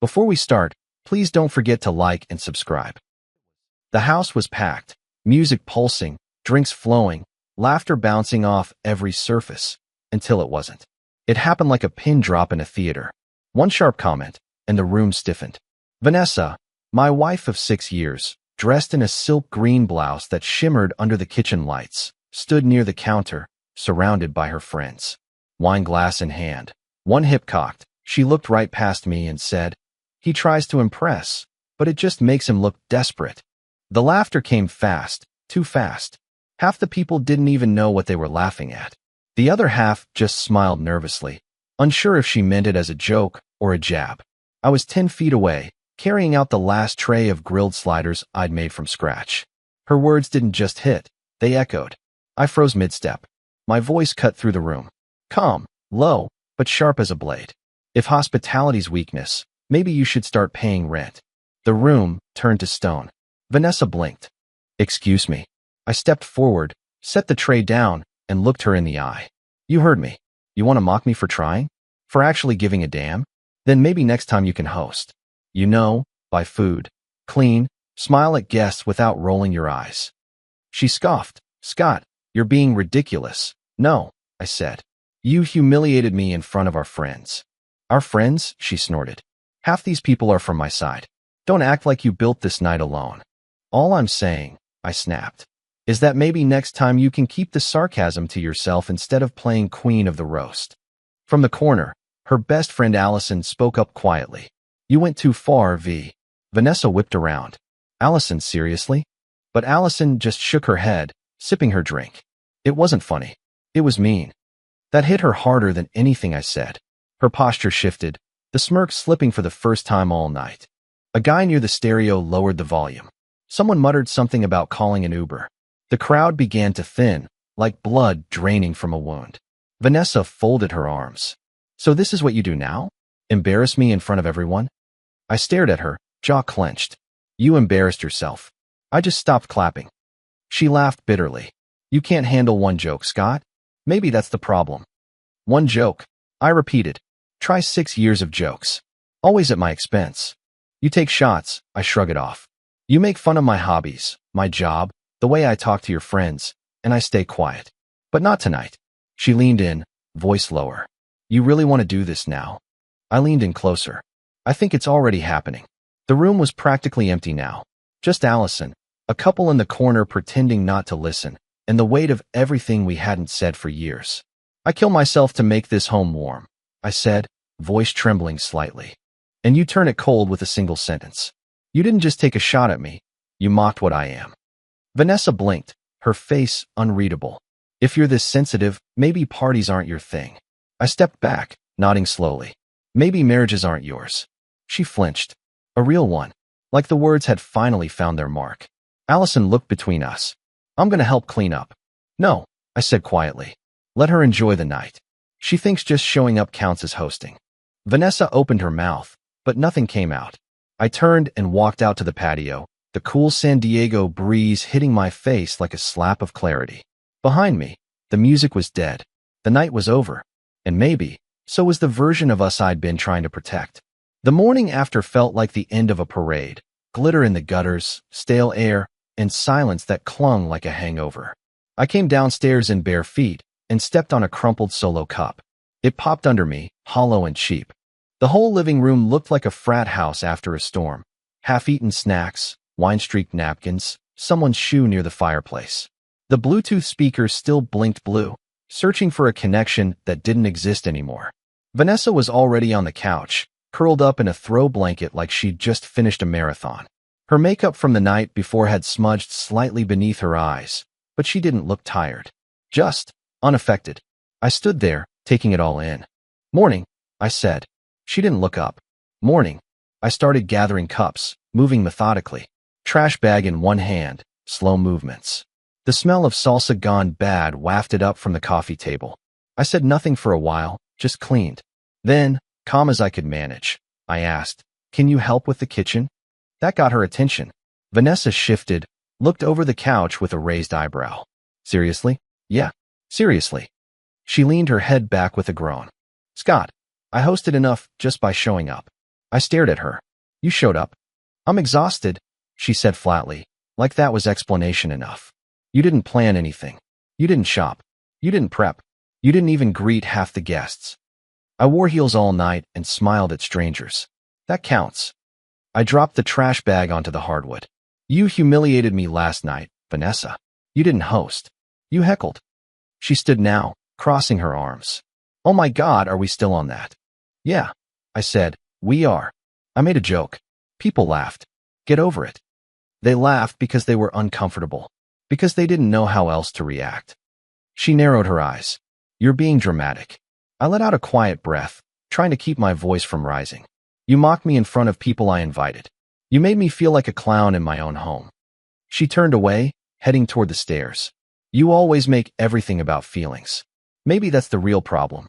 Before we start, please don't forget to like and subscribe. The house was packed, music pulsing, drinks flowing, laughter bouncing off every surface, until it wasn't. It happened like a pin drop in a theater. One sharp comment, and the room stiffened. Vanessa, my wife of 6 years, dressed in a silk green blouse that shimmered under the kitchen lights, stood near the counter, surrounded by her friends. Wine glass in hand, one hip cocked, she looked right past me and said, "He tries to impress, but it just makes him look desperate." The laughter came fast, too fast. Half the people didn't even know what they were laughing at. The other half just smiled nervously, unsure if she meant it as a joke or a jab. I was 10 feet away, carrying out the last tray of grilled sliders I'd made from scratch. Her words didn't just hit, they echoed. I froze mid-step. My voice cut through the room. Calm, low, but sharp as a blade. If hospitality's weakness, maybe you should start paying rent. The room turned to stone. Vanessa blinked. "Excuse me." I stepped forward, set the tray down, and looked her in the eye. "You heard me. You want to mock me for trying? For actually giving a damn? Then maybe next time you can host. You know, buy food, clean, smile at guests without rolling your eyes." She scoffed. "Scott, you're being ridiculous." "No," I said. "You humiliated me in front of our friends." "Our friends?" she snorted. "Half these people are from my side. Don't act like you built this night alone." "All I'm saying," I snapped, "is that maybe next time you can keep the sarcasm to yourself instead of playing queen of the roast." From the corner, her best friend Allison spoke up quietly. "You went too far, V." Vanessa whipped around. "Allison, seriously?" But Allison just shook her head, sipping her drink. "It wasn't funny. It was mean." That hit her harder than anything I said. Her posture shifted, the smirk slipping for the first time all night. A guy near the stereo lowered the volume. Someone muttered something about calling an Uber. The crowd began to thin, like blood draining from a wound. Vanessa folded her arms. "So this is what you do now? Embarrass me in front of everyone?" I stared at her, jaw clenched. "You embarrassed yourself." I just stopped clapping. She laughed bitterly. "You can't handle one joke, Scott? Maybe that's the problem." "One joke," I repeated. "Try 6 years of jokes. Always at my expense." "You take shots," I shrug it off. "You make fun of my hobbies, my job, the way I talk to your friends, and I stay quiet. But not tonight." She leaned in, voice lower. "You really want to do this now?" I leaned in closer. "I think it's already happening." The room was practically empty now. Just Allison, a couple in the corner pretending not to listen, and the weight of everything we hadn't said for years. "I kill myself to make this home warm," I said, voice trembling slightly. "And you turn it cold with a single sentence. You didn't just take a shot at me, you mocked what I am." Vanessa blinked, her face unreadable. "If you're this sensitive, maybe parties aren't your thing." I stepped back, nodding slowly. "Maybe marriages aren't yours." She flinched. A real one. Like the words had finally found their mark. Allison looked between us. "I'm gonna help clean up." "No," I said quietly. "Let her enjoy the night. She thinks just showing up counts as hosting." Vanessa opened her mouth, but nothing came out. I turned and walked out to the patio, the cool San Diego breeze hitting my face like a slap of clarity. Behind me, the music was dead. The night was over. And maybe, so was the version of us I'd been trying to protect. The morning after felt like the end of a parade, glitter in the gutters, stale air, and silence that clung like a hangover. I came downstairs in bare feet and stepped on a crumpled Solo cup. It popped under me, hollow and cheap. The whole living room looked like a frat house after a storm. Half-eaten snacks, wine-streaked napkins, someone's shoe near the fireplace. The Bluetooth speakers still blinked blue, searching for a connection that didn't exist anymore. Vanessa was already on the couch, curled up in a throw blanket like she'd just finished a marathon. Her makeup from the night before had smudged slightly beneath her eyes, but she didn't look tired. Just unaffected. I stood there, taking it all in. "Morning," I said. She didn't look up. "Morning." I started gathering cups, moving methodically. Trash bag in one hand, slow movements. The smell of salsa gone bad wafted up from the coffee table. I said nothing for a while, just cleaned. Then, calm as I could manage, I asked, "Can you help with the kitchen?" That got her attention. Vanessa shifted, looked over the couch with a raised eyebrow. "Seriously?" "Yeah, seriously." She leaned her head back with a groan. "Scott, I hosted enough just by showing up. I stared at her. You showed up. I'm exhausted, she said flatly, like that was explanation enough. You didn't plan anything. You didn't shop. You didn't prep. You didn't even greet half the guests. I wore heels all night and smiled at strangers. That counts. I dropped the trash bag onto the hardwood. You humiliated me last night, Vanessa. You didn't host. You heckled. She stood now, crossing her arms. Oh my God, are we still on that? Yeah, I said, we are. I made a joke. People laughed. Get over it. They laughed because they were uncomfortable, because they didn't know how else to react. She narrowed her eyes. You're being dramatic. I let out a quiet breath, trying to keep my voice from rising. You mocked me in front of people I invited. You made me feel like a clown in my own home. She turned away, heading toward the stairs. You always make everything about feelings. Maybe that's the real problem.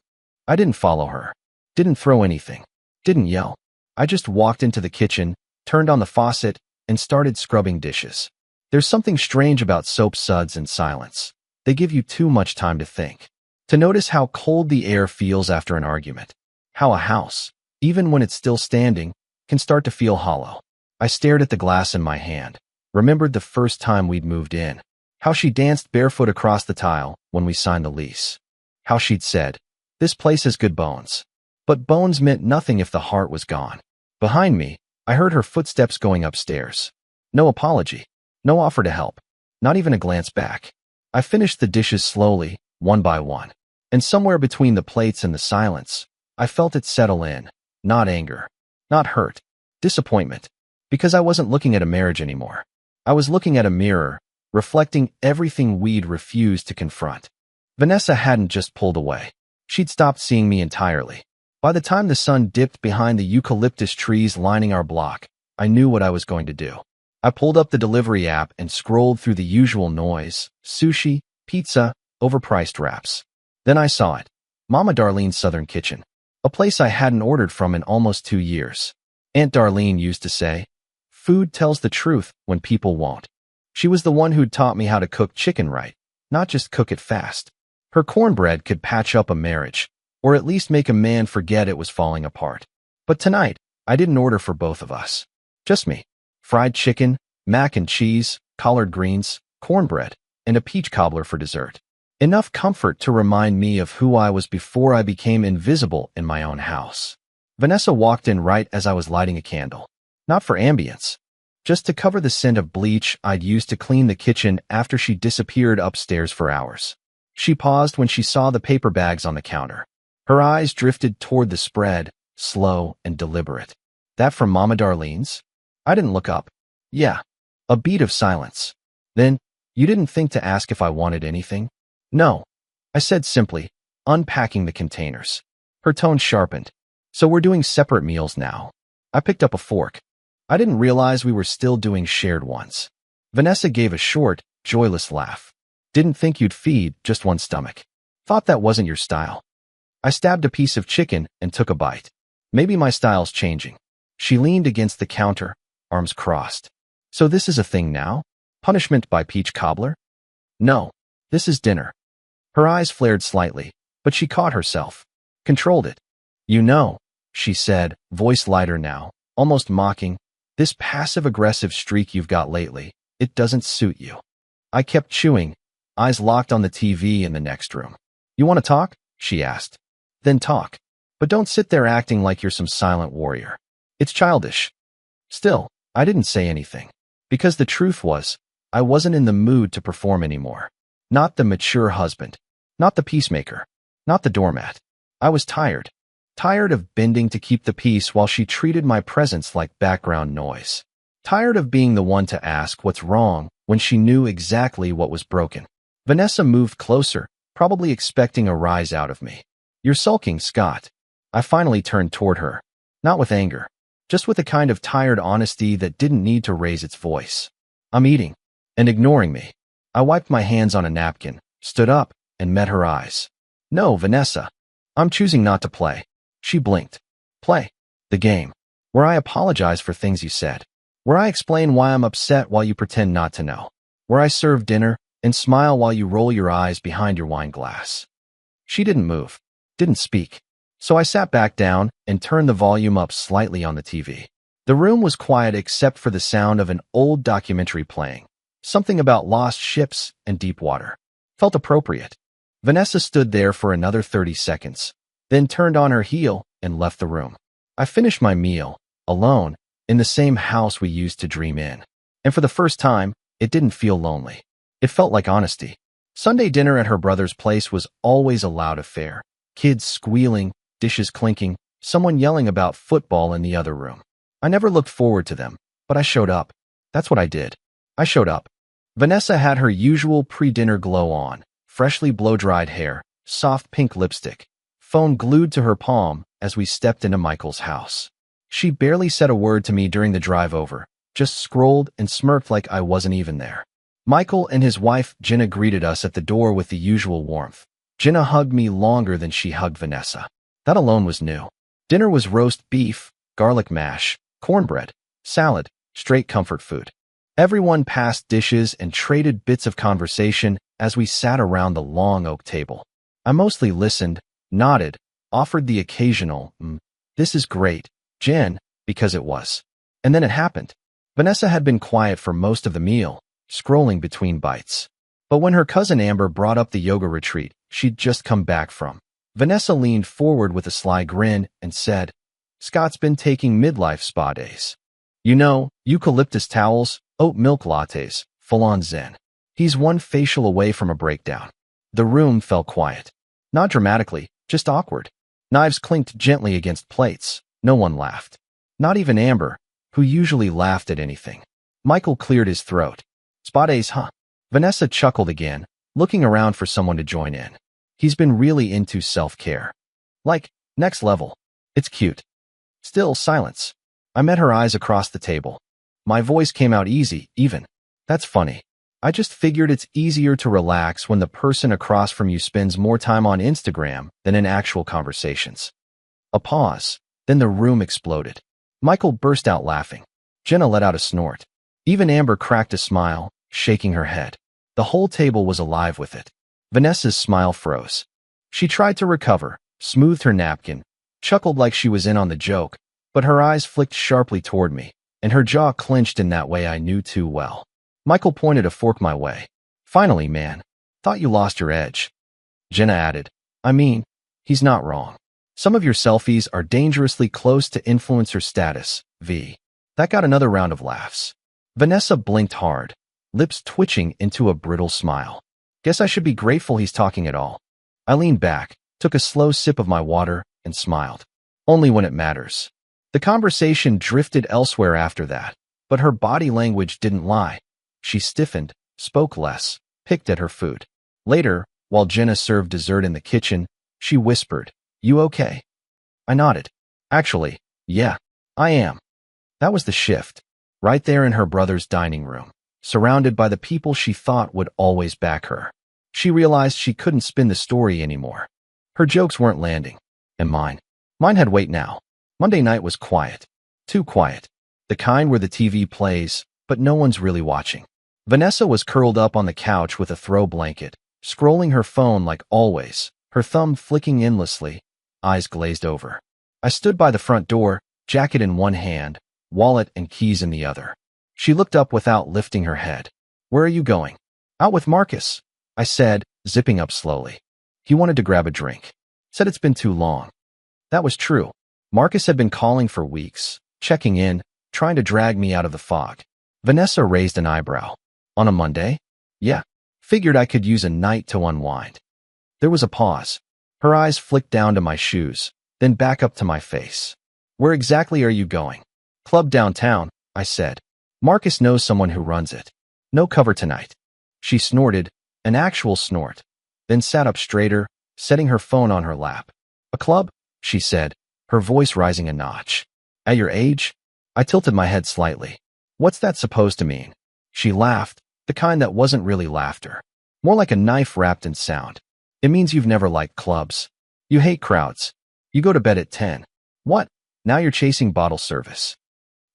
I didn't follow her. Didn't throw anything. Didn't yell. I just walked into the kitchen, turned on the faucet, and started scrubbing dishes. There's something strange about soap suds and silence. They give you too much time to think. To notice how cold the air feels after an argument. How a house, even when it's still standing, can start to feel hollow. I stared at the glass in my hand, remembered the first time we'd moved in. How she danced barefoot across the tile when we signed the lease. How she'd said, this place has good bones. But bones meant nothing if the heart was gone. Behind me, I heard her footsteps going upstairs. No apology. No offer to help. Not even a glance back. I finished the dishes slowly, one by one. And somewhere between the plates and the silence, I felt it settle in. Not anger. Not hurt. Disappointment. Because I wasn't looking at a marriage anymore. I was looking at a mirror, reflecting everything we'd refused to confront. Vanessa hadn't just pulled away. She'd stopped seeing me entirely. By the time the sun dipped behind the eucalyptus trees lining our block, I knew what I was going to do. I pulled up the delivery app and scrolled through the usual noise: sushi, pizza, overpriced wraps. Then I saw it. Mama Darlene's Southern Kitchen. A place I hadn't ordered from in almost 2 years. Aunt Darlene used to say, food tells the truth when people won't. She was the one who'd taught me how to cook chicken right, not just cook it fast. Her cornbread could patch up a marriage, or at least make a man forget it was falling apart. But tonight, I didn't order for both of us. Just me. Fried chicken, mac and cheese, collard greens, cornbread, and a peach cobbler for dessert. Enough comfort to remind me of who I was before I became invisible in my own house. Vanessa walked in right as I was lighting a candle. Not for ambience. Just to cover the scent of bleach I'd used to clean the kitchen after she disappeared upstairs for hours. She paused when she saw the paper bags on the counter. Her eyes drifted toward the spread, slow and deliberate. That from Mama Darlene's? I didn't look up. Yeah. A beat of silence. Then, you didn't think to ask if I wanted anything? No. I said simply, unpacking the containers. Her tone sharpened. So we're doing separate meals now. I picked up a fork. I didn't realize we were still doing shared ones. Vanessa gave a short, joyless laugh. Didn't think you'd feed just one stomach. Thought that wasn't your style. I stabbed a piece of chicken and took a bite. Maybe my style's changing. She leaned against the counter, arms crossed. So this is a thing now? Punishment by peach cobbler? No. This is dinner. Her eyes flared slightly, but she caught herself. Controlled it. You know, she said, voice lighter now, almost mocking, this passive-aggressive streak you've got lately, it doesn't suit you. I kept chewing, eyes locked on the TV in the next room. You want to talk? She asked. Then talk. But don't sit there acting like you're some silent warrior. It's childish. Still, I didn't say anything. Because the truth was, I wasn't in the mood to perform anymore. Not the mature husband. Not the peacemaker. Not the doormat. I was tired. Tired of bending to keep the peace while she treated my presence like background noise. Tired of being the one to ask what's wrong when she knew exactly what was broken. Vanessa moved closer, probably expecting a rise out of me. You're sulking, Scott. I finally turned toward her. Not with anger. Just with a kind of tired honesty that didn't need to raise its voice. I'm eating. And ignoring me. I wiped my hands on a napkin, stood up, and met her eyes. No, Vanessa. I'm choosing not to play. She blinked. Play. The game. Where I apologize for things you said. Where I explain why I'm upset while you pretend not to know. Where I serve dinner and smile while you roll your eyes behind your wine glass. She didn't move. Didn't speak. So I sat back down and turned the volume up slightly on the TV. The room was quiet except for the sound of an old documentary playing. Something about lost ships and deep water. Felt appropriate. Vanessa stood there for another 30 seconds, then turned on her heel and left the room. I finished my meal, alone, in the same house we used to dream in. And for the first time, it didn't feel lonely. It felt like honesty. Sunday dinner at her brother's place was always a loud affair. Kids squealing, dishes clinking, someone yelling about football in the other room. I never looked forward to them, but I showed up. That's what I did. I showed up. Vanessa had her usual pre-dinner glow on, freshly blow-dried hair, soft pink lipstick, phone glued to her palm as we stepped into Michael's house. She barely said a word to me during the drive over, just scrolled and smirked like I wasn't even there. Michael and his wife, Jenna, greeted us at the door with the usual warmth. Jenna hugged me longer than she hugged Vanessa. That alone was new. Dinner was roast beef, garlic mash, cornbread, salad, straight comfort food. Everyone passed dishes and traded bits of conversation as we sat around the long oak table. I mostly listened, nodded, offered the occasional, "This is great, Jen," because it was. And then it happened. Vanessa had been quiet for most of the meal, scrolling between bites. But when her cousin Amber brought up the yoga retreat she'd just come back from, Vanessa leaned forward with a sly grin and said, "Scott's been taking midlife spa days. You know, eucalyptus towels, oat milk lattes, full-on zen. He's one facial away from a breakdown." The room fell quiet. Not dramatically, just awkward. Knives clinked gently against plates. No one laughed. Not even Amber, who usually laughed at anything. Michael cleared his throat. "Spa days, huh?" Vanessa chuckled again, looking around for someone to join in. "He's been really into self-care. Like, next level. It's cute." Still silence. I met her eyes across the table. My voice came out easy, even. "That's funny. I just figured it's easier to relax when the person across from you spends more time on Instagram than in actual conversations." A pause. Then the room exploded. Michael burst out laughing. Jenna let out a snort. Even Amber cracked a smile, shaking her head. The whole table was alive with it. Vanessa's smile froze. She tried to recover, smoothed her napkin, chuckled like she was in on the joke, but her eyes flicked sharply toward me, and her jaw clenched in that way I knew too well. Michael pointed a fork my way. "Finally, man. Thought you lost your edge." Jenna added, "I mean, he's not wrong. Some of your selfies are dangerously close to influencer status, V." That got another round of laughs. Vanessa blinked hard, lips twitching into a brittle smile. "Guess I should be grateful he's talking at all." I leaned back, took a slow sip of my water, and smiled. Only when it matters. The conversation drifted elsewhere after that, but her body language didn't lie. She stiffened, spoke less, picked at her food. Later, while Jenna served dessert in the kitchen, she whispered, "You okay?" I nodded. "Actually, yeah, I am." That was the shift. Right there in her brother's dining room, surrounded by the people she thought would always back her. She realized she couldn't spin the story anymore. Her jokes weren't landing. And mine had weight now. Monday night was quiet. Too quiet. The kind where the TV plays, but no one's really watching. Vanessa was curled up on the couch with a throw blanket, scrolling her phone like always, her thumb flicking endlessly, eyes glazed over. I stood by the front door, jacket in one hand, wallet and keys in the other. She looked up without lifting her head. "Where are you going?" "Out with Marcus," I said, zipping up slowly. He wanted to grab a drink. Said it's been too long. That was true. Marcus had been calling for weeks, checking in, trying to drag me out of the fog. Vanessa raised an eyebrow. "On a Monday?" "Yeah. Figured I could use a night to unwind." There was a pause. Her eyes flicked down to my shoes, then back up to my face. "Where exactly are you going?" "Club downtown," I said. "Marcus knows someone who runs it. No cover tonight." She snorted, an actual snort, then sat up straighter, setting her phone on her lap. "A club?" she said, her voice rising a notch. "At your age?" I tilted my head slightly. "What's that supposed to mean?" She laughed, the kind that wasn't really laughter. More like a knife wrapped in sound. "It means you've never liked clubs. You hate crowds. You go to bed at 10. What? Now you're chasing bottle service."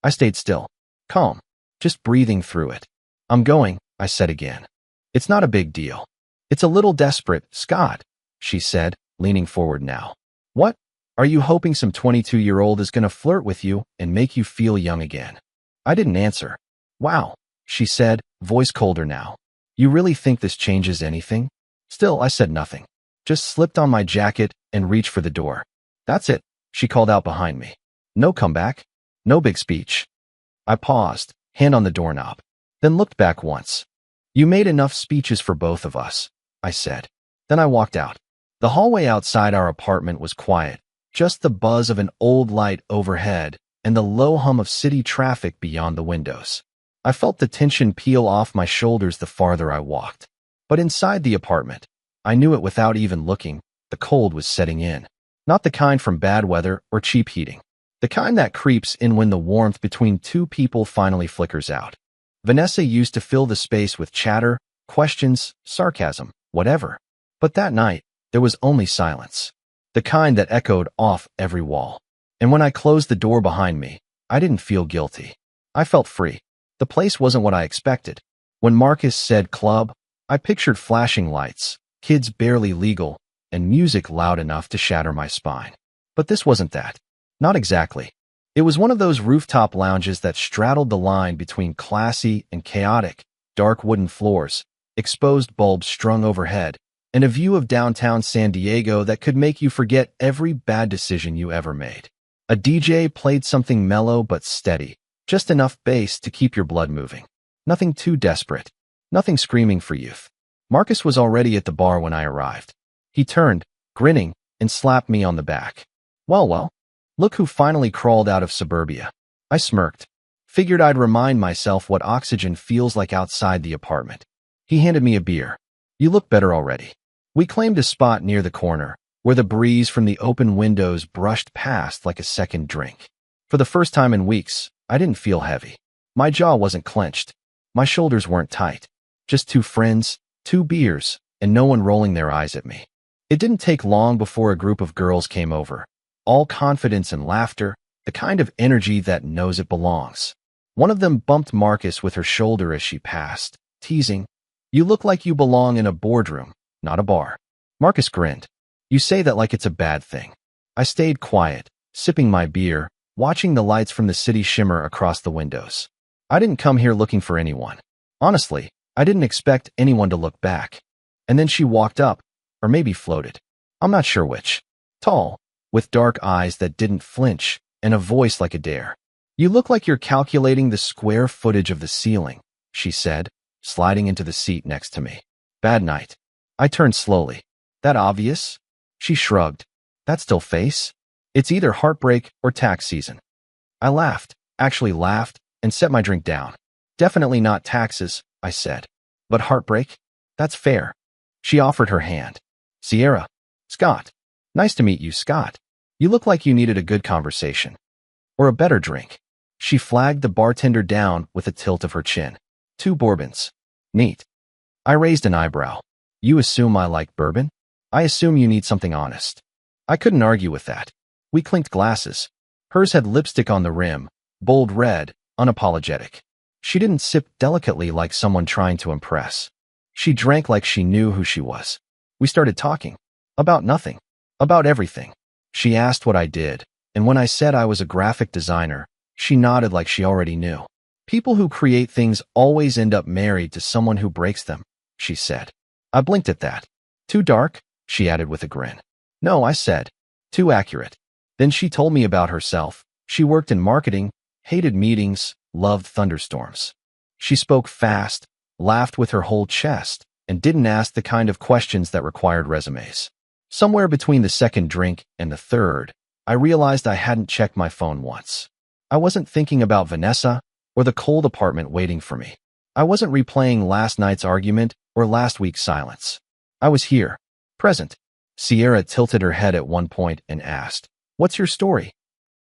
I stayed still, calm, just breathing through it. "I'm going," I said again. "It's not a big deal." "It's a little desperate, Scott," she said, leaning forward now. "What? Are you hoping some 22-year-old is gonna flirt with you and make you feel young again? I didn't answer. Wow, she said, voice colder now. You really think this changes anything? Still, I said nothing. Just slipped on my jacket and reached for the door. That's it, she called out behind me. No comeback. No big speech. I paused, hand on the doorknob, then looked back once. You made enough speeches for both of us, I said. Then I walked out. The hallway outside our apartment was quiet, just the buzz of an old light overhead and the low hum of city traffic beyond the windows. I felt the tension peel off my shoulders the farther I walked. But inside the apartment, I knew it without even looking, the cold was setting in. Not the kind from bad weather or cheap heating. The kind that creeps in when the warmth between two people finally flickers out. Vanessa used to fill the space with chatter, questions, sarcasm, whatever. But that night, there was only silence. The kind that echoed off every wall. And when I closed the door behind me, I didn't feel guilty. I felt free. The place wasn't what I expected. When Marcus said club, I pictured flashing lights, kids barely legal, and music loud enough to shatter my spine. But this wasn't that. Not exactly. It was one of those rooftop lounges that straddled the line between classy and chaotic, dark wooden floors, exposed bulbs strung overhead, and a view of downtown San Diego that could make you forget every bad decision you ever made. A DJ played something mellow but steady, just enough bass to keep your blood moving. Nothing too desperate. Nothing screaming for youth. Marcus was already at the bar when I arrived. He turned, grinning, and slapped me on the back. Well, look who finally crawled out of suburbia. I smirked. Figured I'd remind myself what oxygen feels like outside the apartment. He handed me a beer. You look better already. We claimed a spot near the corner, where the breeze from the open windows brushed past like a second drink. For the first time in weeks, I didn't feel heavy. My jaw wasn't clenched. My shoulders weren't tight. Just two friends, 2 beers, and no one rolling their eyes at me. It didn't take long before a group of girls came over. All confidence and laughter, the kind of energy that knows it belongs. One of them bumped Marcus with her shoulder as she passed, teasing, "You look like you belong in a boardroom, not a bar." Marcus grinned. "You say that like it's a bad thing." I stayed quiet, sipping my beer, watching the lights from the city shimmer across the windows. I didn't come here looking for anyone. Honestly, I didn't expect anyone to look back. And then she walked up, or maybe floated. I'm not sure which. Tall, with dark eyes that didn't flinch, and a voice like a dare. "You look like you're calculating the square footage of the ceiling," she said, sliding into the seat next to me. "Bad night." I turned slowly. "That obvious?" She shrugged. "That still face? It's either heartbreak or tax season." I laughed, actually laughed, and set my drink down. "Definitely not taxes," I said. "But heartbreak? That's fair." She offered her hand. "Sierra." "Scott." "Nice to meet you, Scott. You look like you needed a good conversation. Or a better drink." She flagged the bartender down with a tilt of her chin. "2 bourbons." "Neat." I raised an eyebrow. "You assume I like bourbon? I assume you need something honest." I couldn't argue with that. We clinked glasses. Hers had lipstick on the rim, bold red, unapologetic. She didn't sip delicately like someone trying to impress. She drank like she knew who she was. We started talking. About nothing. About everything. She asked what I did, and when I said I was a graphic designer, she nodded like she already knew. "People who create things always end up married to someone who breaks them," she said. I blinked at that. "Too dark?" she added with a grin. "No," I said. "Too accurate." Then she told me about herself. She worked in marketing, hated meetings, loved thunderstorms. She spoke fast, laughed with her whole chest, and didn't ask the kind of questions that required resumes. Somewhere between the second drink and the third, I realized I hadn't checked my phone once. I wasn't thinking about Vanessa or the cold apartment waiting for me. I wasn't replaying last night's argument or last week's silence. I was here, present. Sierra tilted her head at one point and asked, "What's your story?"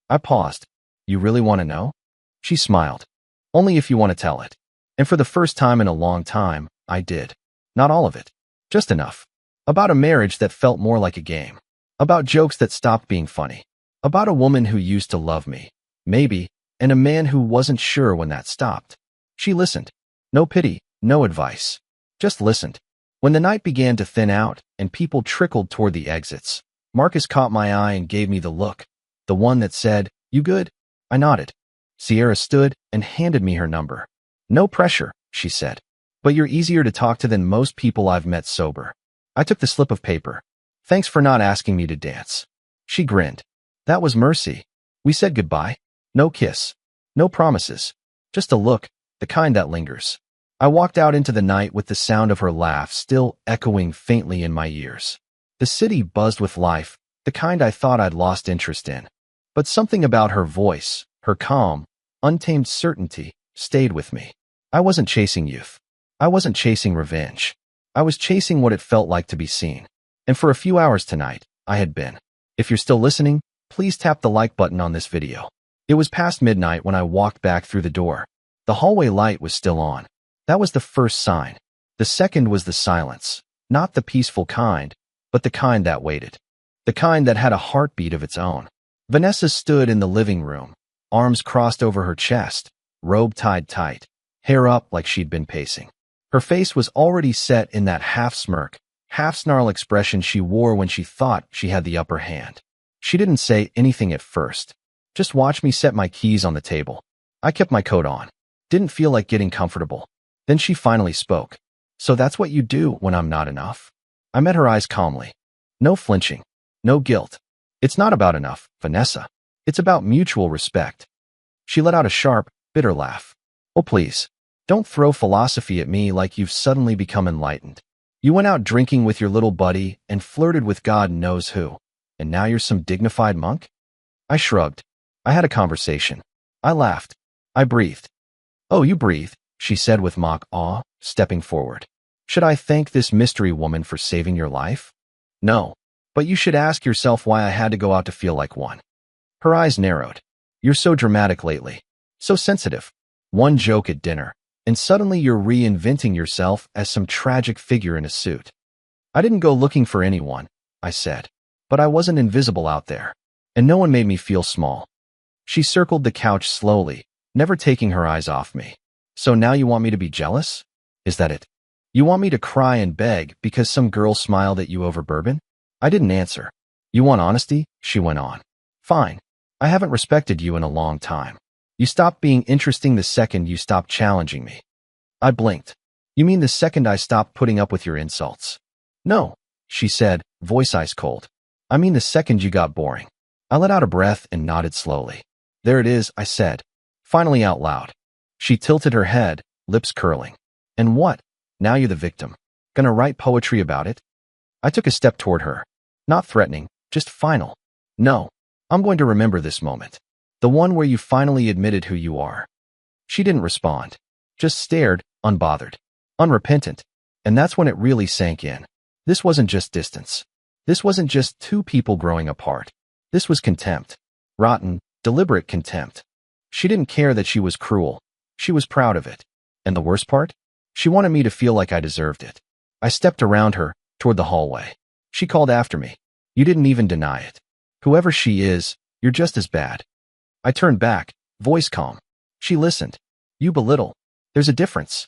I paused. "You really want to know?" She smiled. "Only if you want to tell it." And for the first time in a long time, I did. Not all of it. Just enough. About a marriage that felt more like a game. About jokes that stopped being funny. About a woman who used to love me, maybe, and a man who wasn't sure when that stopped. She listened. No pity, no advice. Just listened. When the night began to thin out and people trickled toward the exits, Marcus caught my eye and gave me the look. The one that said, "You good?" I nodded. Sierra stood and handed me her number. "No pressure," she said. "But you're easier to talk to than most people I've met sober." I took the slip of paper. "Thanks for not asking me to dance." She grinned. That was mercy. We said goodbye. No kiss. No promises. Just a look, the kind that lingers. I walked out into the night with the sound of her laugh still echoing faintly in my ears. The city buzzed with life, the kind I thought I'd lost interest in. But something about her voice, her calm, untamed certainty, stayed with me. I wasn't chasing youth. I wasn't chasing revenge. I was chasing what it felt like to be seen. And for a few hours tonight, I had been. If you're still listening, please tap the like button on this video. It was past midnight when I walked back through the door. The hallway light was still on. That was the first sign. The second was the silence. Not the peaceful kind, but the kind that waited. The kind that had a heartbeat of its own. Vanessa stood in the living room, arms crossed over her chest, robe tied tight, hair up like she'd been pacing. Her face was already set in that half-smirk, half-snarl expression she wore when she thought she had the upper hand. She didn't say anything at first. Just watched me set my keys on the table. I kept my coat on. Didn't feel like getting comfortable. Then she finally spoke. "So that's what you do when I'm not enough?" I met her eyes calmly. No flinching. No guilt. "It's not about enough, Vanessa. It's about mutual respect." She let out a sharp, bitter laugh. "Oh, please. Don't throw philosophy at me like you've suddenly become enlightened. You went out drinking with your little buddy and flirted with God knows who. And now you're some dignified monk?" I shrugged. I had a conversation. I laughed. I breathed. "Oh, you breathe," she said with mock awe, stepping forward. "Should I thank this mystery woman for saving your life?" "No. But you should ask yourself why I had to go out to feel like one." Her eyes narrowed. "You're so dramatic lately. So sensitive. One joke at dinner, and suddenly you're reinventing yourself as some tragic figure in a suit." "I didn't go looking for anyone," I said. "But I wasn't invisible out there. And no one made me feel small." She circled the couch slowly, never taking her eyes off me. "So now you want me to be jealous? Is that it? You want me to cry and beg because some girl smiled at you over bourbon?" I didn't answer. "You want honesty?" she went on. "Fine. I haven't respected you in a long time. You stopped being interesting the second you stopped challenging me." I blinked. "You mean the second I stopped putting up with your insults?" "No," she said, voice ice cold. "I mean the second you got boring." I let out a breath and nodded slowly. "There it is," I said, finally out loud. She tilted her head, lips curling. "And what? Now you're the victim. Gonna write poetry about it?" I took a step toward her. Not threatening, just final. "No, I'm going to remember this moment. The one where you finally admitted who you are." She didn't respond. Just stared, unbothered. Unrepentant. And that's when it really sank in. This wasn't just distance. This wasn't just two people growing apart. This was contempt. Rotten, deliberate contempt. She didn't care that she was cruel. She was proud of it. And the worst part? She wanted me to feel like I deserved it. I stepped around her, toward the hallway. She called after me. "You didn't even deny it. Whoever she is, you're just as bad." I turned back, voice calm. She listened. "You belittle. There's a difference."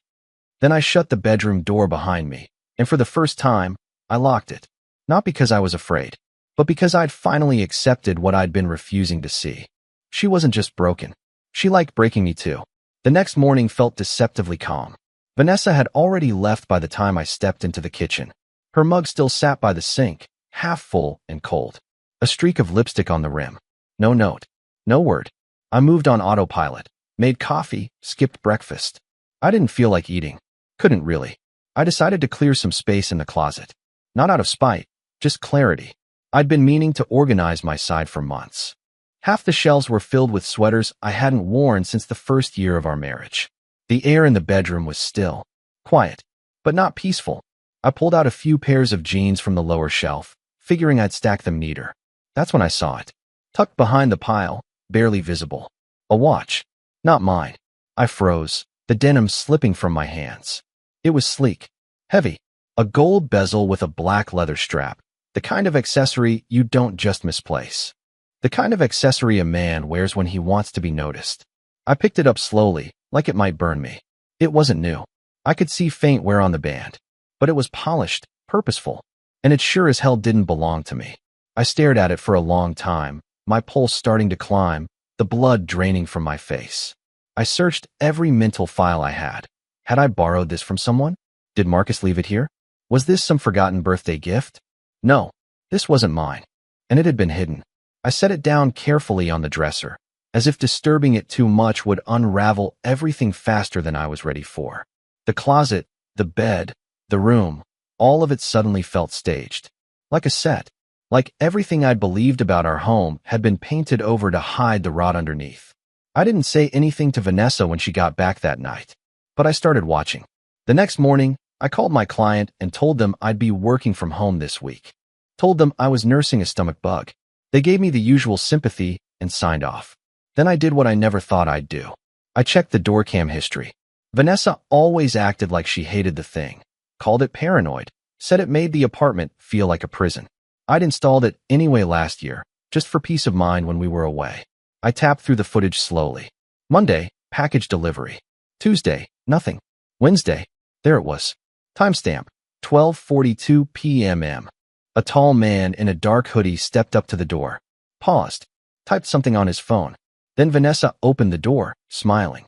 Then I shut the bedroom door behind me, and for the first time, I locked it. Not because I was afraid, but because I'd finally accepted what I'd been refusing to see. She wasn't just broken. She liked breaking me too. The next morning felt deceptively calm. Vanessa had already left by the time I stepped into the kitchen. Her mug still sat by the sink, half full and cold. A streak of lipstick on the rim. No note. No word. I moved on autopilot. Made coffee, skipped breakfast. I didn't feel like eating. Couldn't really. I decided to clear some space in the closet. Not out of spite, just clarity. I'd been meaning to organize my side for months. Half the shelves were filled with sweaters I hadn't worn since the first year of our marriage. The air in the bedroom was still. Quiet. But not peaceful. I pulled out a few pairs of jeans from the lower shelf, figuring I'd stack them neater. That's when I saw it. Tucked behind the pile, barely visible. A watch. Not mine. I froze, the denim slipping from my hands. It was sleek. Heavy. A gold bezel with a black leather strap. The kind of accessory you don't just misplace. The kind of accessory a man wears when he wants to be noticed. I picked it up slowly, like it might burn me. It wasn't new. I could see faint wear on the band. But it was polished, purposeful, and it sure as hell didn't belong to me. I stared at it for a long time, my pulse starting to climb, the blood draining from my face. I searched every mental file I had. Had I borrowed this from someone? Did Marcus leave it here? Was this some forgotten birthday gift? No, this wasn't mine, and it had been hidden. I set it down carefully on the dresser, as if disturbing it too much would unravel everything faster than I was ready for. The closet, the bed, the room, all of it suddenly felt staged. Like a set. Like everything I'd believed about our home had been painted over to hide the rot underneath. I didn't say anything to Vanessa when she got back that night, but I started watching. The next morning, I called my client and told them I'd be working from home this week. Told them I was nursing a stomach bug. They gave me the usual sympathy and signed off. Then I did what I never thought I'd do. I checked the door cam history. Vanessa always acted like she hated the thing, called it paranoid, said it made the apartment feel like a prison. I'd installed it anyway last year, just for peace of mind when we were away. I tapped through the footage slowly. Monday, package delivery. Tuesday, nothing. Wednesday, there it was. Timestamp, 12:42 p.m. A tall man in a dark hoodie stepped up to the door, paused, typed something on his phone. Then Vanessa opened the door, smiling.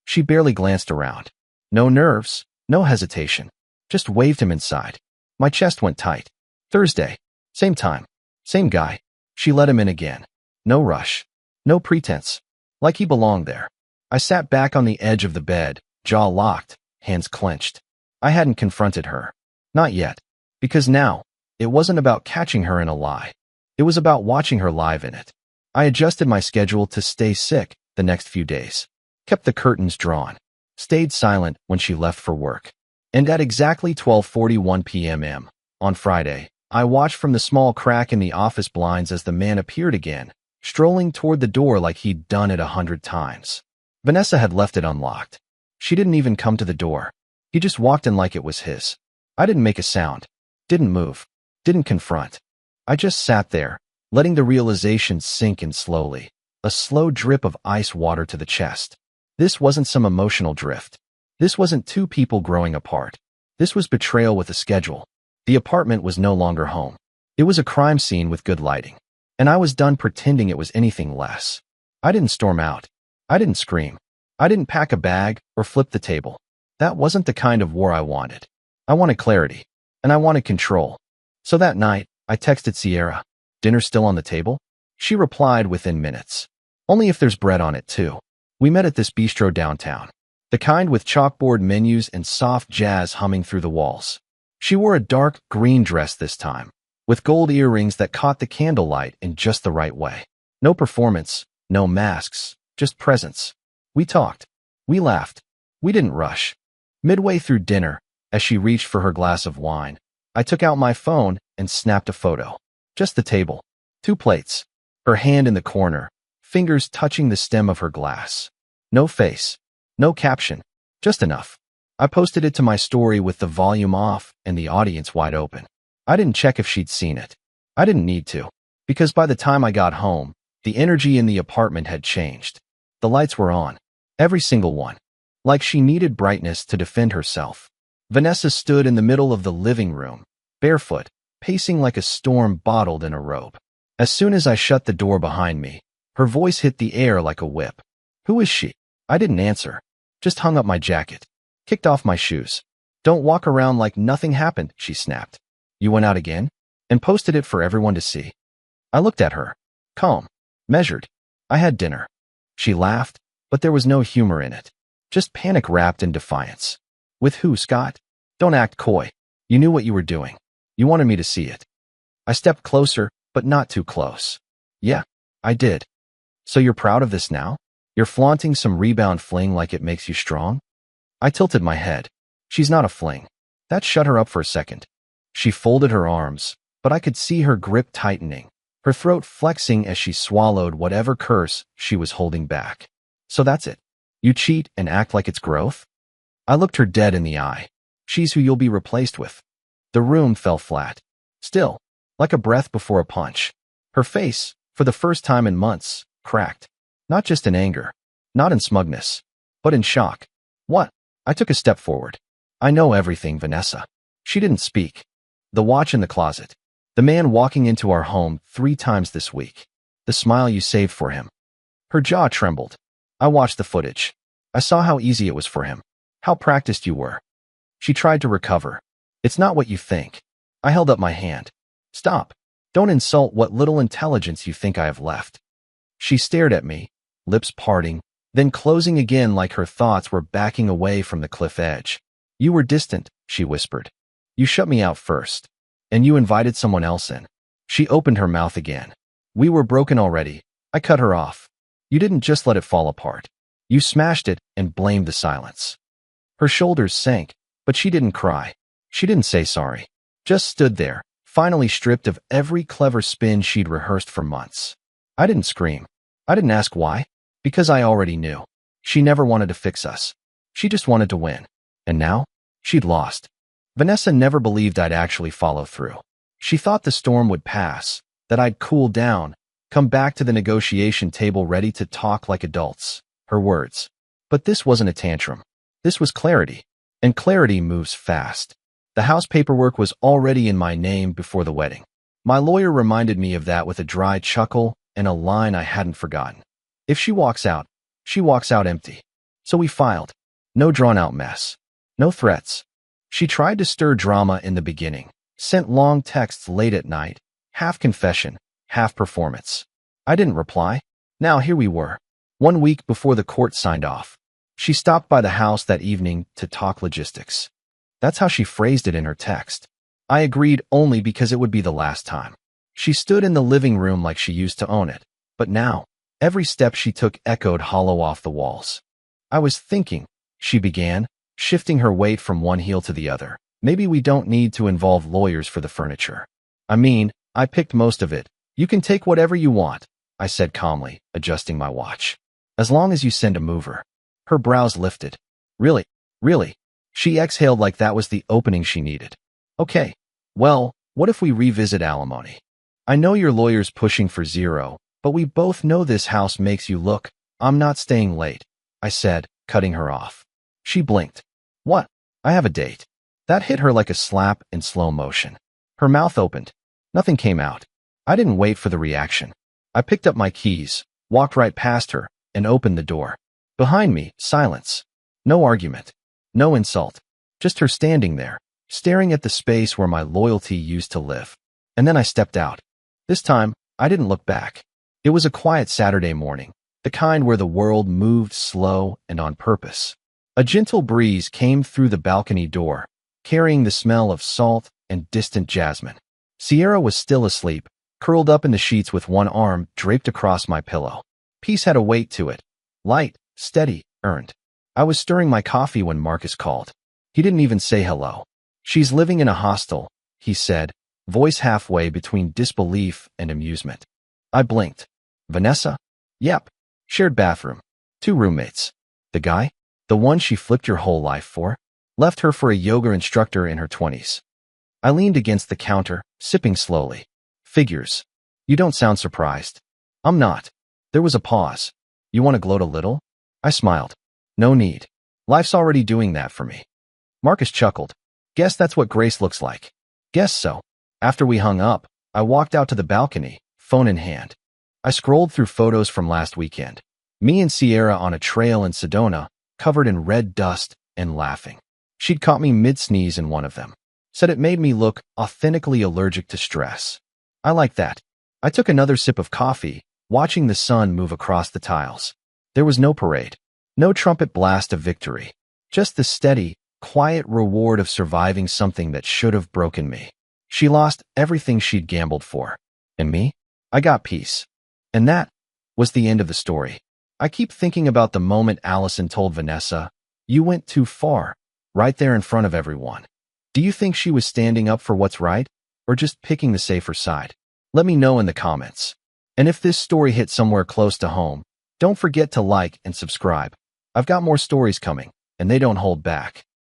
She barely glanced around. No nerves, no hesitation. Just waved him inside. My chest went tight. Thursday, same time, same guy. She let him in again. No rush, no pretense. Like he belonged there. I sat back on the edge of the bed, jaw locked, hands clenched. I hadn't confronted her. Not yet. Because now, it wasn't about catching her in a lie. It was about watching her live in it. I adjusted my schedule to stay sick the next few days. Kept the curtains drawn. Stayed silent when she left for work. And at exactly 12:41 p.m. on Friday, I watched from the small crack in the office blinds as the man appeared again, strolling toward the door like he'd done it 100 times. Vanessa had left it unlocked. She didn't even come to the door. He just walked in like it was his. I didn't make a sound. Didn't move. Didn't confront. I just sat there, letting the realization sink in slowly. A slow drip of ice water to the chest. This wasn't some emotional drift. This wasn't two people growing apart. This was betrayal with a schedule. The apartment was no longer home. It was a crime scene with good lighting. And I was done pretending it was anything less. I didn't storm out. I didn't scream. I didn't pack a bag or flip the table. That wasn't the kind of war I wanted. I wanted clarity. And I wanted control. So that night, I texted Sierra. Dinner still on the table? She replied within minutes. Only if there's bread on it too. We met at this bistro downtown. The kind with chalkboard menus and soft jazz humming through the walls. She wore a dark green dress this time, with gold earrings that caught the candlelight in just the right way. No performance, no masks, just presence. We talked. We laughed. We didn't rush. Midway through dinner, as she reached for her glass of wine, I took out my phone and snapped a photo. Just the table. 2 plates. Her hand in the corner, fingers touching the stem of her glass. No face. No caption. Just enough. I posted it to my story with the volume off and the audience wide open. I didn't check if she'd seen it. I didn't need to, because by the time I got home, the energy in the apartment had changed. The lights were on. Every single one. Like she needed brightness to defend herself. Vanessa stood in the middle of the living room, barefoot, pacing like a storm bottled in a robe. As soon as I shut the door behind me, her voice hit the air like a whip. Who is she? I didn't answer. Just hung up my jacket. Kicked off my shoes. Don't walk around like nothing happened, she snapped. You went out again? And posted it for everyone to see. I looked at her. Calm. Measured. I had dinner. She laughed, but there was no humor in it. Just panic wrapped in defiance. With who, Scott? Don't act coy. You knew what you were doing. You wanted me to see it. I stepped closer, but not too close. Yeah, I did. So you're proud of this now? You're flaunting some rebound fling like it makes you strong? I tilted my head. She's not a fling. That shut her up for a second. She folded her arms, but I could see her grip tightening, her throat flexing as she swallowed whatever curse she was holding back. So that's it. You cheat and act like it's growth? I looked her dead in the eye. She's who you'll be replaced with. The room fell flat. Still, like a breath before a punch. Her face, for the first time in months, cracked. Not just in anger. Not in smugness. But in shock. What? I took a step forward. I know everything, Vanessa. She didn't speak. The watch in the closet. The man walking into our home 3 times this week. The smile you saved for him. Her jaw trembled. I watched the footage. I saw how easy it was for him. How practiced you were. She tried to recover. It's not what you think. I held up my hand. Stop. Don't insult what little intelligence you think I have left. She stared at me, lips parting, then closing again like her thoughts were backing away from the cliff edge. You were distant, she whispered. You shut me out first. And you invited someone else in. She opened her mouth again. We were broken already. I cut her off. You didn't just let it fall apart. You smashed it and blamed the silence. Her shoulders sank, but she didn't cry. She didn't say sorry. Just stood there, finally stripped of every clever spin she'd rehearsed for months. I didn't scream. I didn't ask why. Because I already knew. She never wanted to fix us. She just wanted to win. And now? She'd lost. Vanessa never believed I'd actually follow through. She thought the storm would pass, that I'd cool down, come back to the negotiation table ready to talk like adults. Her words. But this wasn't a tantrum. This was clarity. And clarity moves fast. The house paperwork was already in my name before the wedding. My lawyer reminded me of that with a dry chuckle and a line I hadn't forgotten. If she walks out empty. So we filed. No drawn-out mess. No threats. She tried to stir drama in the beginning, sent long texts late at night, half confession, half performance. I didn't reply. Now here we were, 1 week before the court signed off. She stopped by the house that evening to talk logistics. That's how she phrased it in her text. I agreed only because it would be the last time. She stood in the living room like she used to own it. But now, every step she took echoed hollow off the walls. I was thinking, she began, shifting her weight from one heel to the other. Maybe we don't need to involve lawyers for the furniture. I mean, I picked most of it. You can take whatever you want, I said calmly, adjusting my watch. As long as you send a mover. Her brows lifted. Really? Really? She exhaled like that was the opening she needed. Okay. Well, what if we revisit alimony? I know your lawyer's pushing for 0, but we both know this house makes you look. I'm not staying late, I said, cutting her off. She blinked. What? I have a date. That hit her like a slap in slow motion. Her mouth opened. Nothing came out. I didn't wait for the reaction. I picked up my keys, walked right past her, and opened the door. Behind me, silence. No argument. No insult. Just her standing there, staring at the space where my loyalty used to live. And then I stepped out. This time, I didn't look back. It was a quiet Saturday morning, the kind where the world moved slow and on purpose. A gentle breeze came through the balcony door, carrying the smell of salt and distant jasmine. Sierra was still asleep, curled up in the sheets with one arm draped across my pillow. Peace had a weight to it. Light, steady, earned. I was stirring my coffee when Marcus called. He didn't even say hello. She's living in a hostel, he said, voice halfway between disbelief and amusement. I blinked. Vanessa? Yep. Shared bathroom. 2 roommates. The guy? The one she flipped your whole life for? Left her for a yoga instructor in her 20s. I leaned against the counter, sipping slowly. Figures. You don't sound surprised. I'm not. There was a pause. You want to gloat a little? I smiled. No need. Life's already doing that for me. Marcus chuckled. Guess that's what grace looks like. Guess so. After we hung up, I walked out to the balcony, phone in hand. I scrolled through photos from last weekend. Me and Sierra on a trail in Sedona, covered in red dust and laughing. She'd caught me mid-sneeze in one of them. Said it made me look authentically allergic to stress. I like that. I took another sip of coffee, watching the sun move across the tiles. There was no parade. No trumpet blast of victory. Just the steady, quiet reward of surviving something that should have broken me. She lost everything she'd gambled for. And me? I got peace. And that was the end of the story. I keep thinking about the moment Allison told Vanessa, "You went too far," right there in front of everyone. Do you think she was standing up for what's right, or just picking the safer side? Let me know in the comments. And if this story hit somewhere close to home, don't forget to like and subscribe. I've got more stories coming, and they don't hold back.